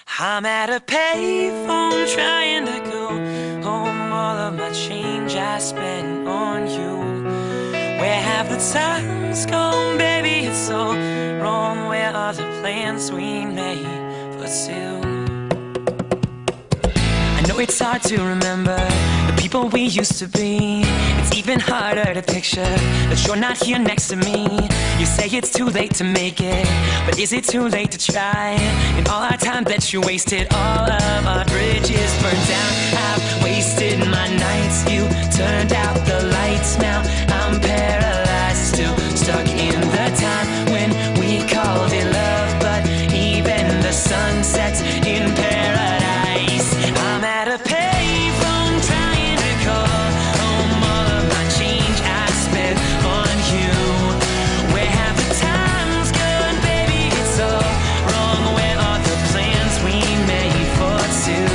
I'm at a payphone trying to go home. All of my change I spent on you. Where have the times gone, baby? It's so wrong. Where are the plans we made for two? I know it's hard to remember the people we used to be. It's even harder to picture that you're not here next to me. You say it's too late to make it, but is it too late to try? And all our time that you wasted, all of our bridges burned down. I've wasted my nights, you turned out the lights. Now I'm paralyzed, still stuck in the time when we called it love. But even the sun sets in paradise. I'm at a payphone trying to call home. All of my change I spent on you. Where have the times gone, baby? It's all wrong. Where are the plans we made for two?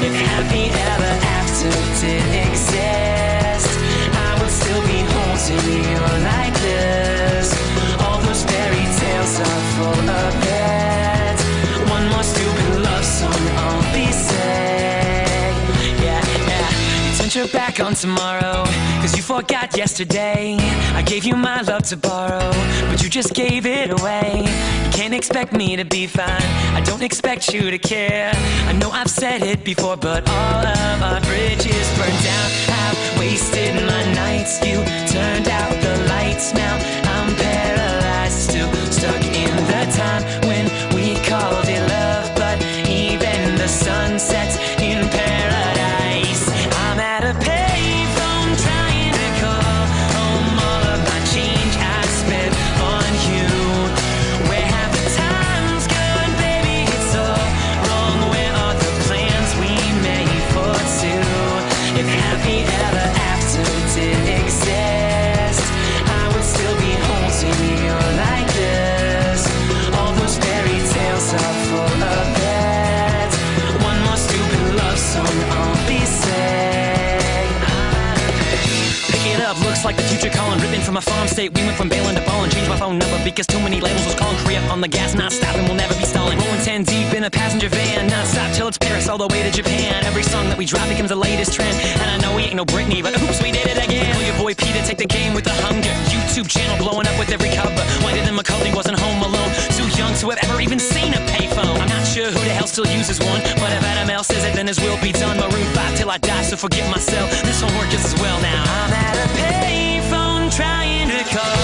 If happy ever after did exist, I would still be haunting you like this. All those fairy tales are full of it. One more stupid love song, I'll be sick. Your back on tomorrow, cause you forgot yesterday. I gave you my love to borrow, but you just gave it away. You can't expect me to be fine, I don't expect you to care. I know I've said it before, but all of our bridges burned down. I've wasted my nights, you turned out the lights. Now I'm paralyzed, still stuck in the time when we called it love. But even the sun sets in paradise. I'm at a payphone trying to call home. All of my change I spent on you. Where have the times gone, baby? It's all wrong. Where are the plans we made for two? If happy ever after did exist, I would still be haunting you like this. All those fairy tales are full of it. One more stupid love song, I'll be sick. Looks like the future calling, ripping from a farm state. We went from bailing to balling, changed my phone number because too many labels was calling. Free up on the gas, not stopping, we'll never be stalling. Rolling 10 deep in a passenger van, not stop till it's Paris all the way to Japan. Every song that we drop becomes the latest trend. And I know we ain't no Britney, but oops, we did it again. Tell your boy Peter, take the game with the hunger. YouTube channel blowing up with every cover. Why didn't Macaulay wasn't home alone? Too young to have ever even seen a payphone. I'm not sure who the hell still uses one, but if Adam L says it, then his will be done. Maroon 5 till I die, so forget myself. This won't work just as well now. I'm at a payphone trying to call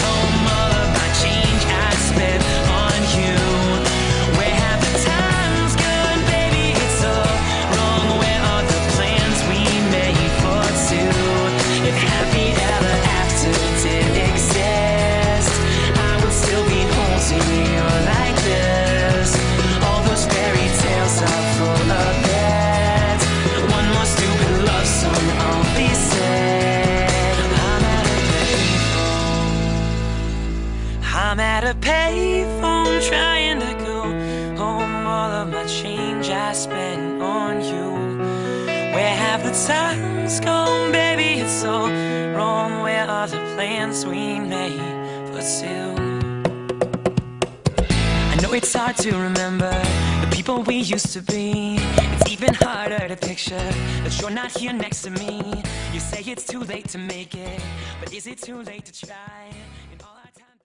home. All of my change I spent on you. Where have the times gone, baby? It's all wrong. Where are the plans we made for two? If happy ever after did exist, I would still be haunting you like this. All those fairy tales are full of it. One more stupid love song, I'll be sick. I'm at a payphone trying to go home. All of my change I spent on you. Where have the times gone, baby? It's so wrong. Where are the plans we made for two? I know it's hard to remember the people we used to be. It's even harder to picture that you're not here next to me. You say it's too late to make it, but is it too late to try?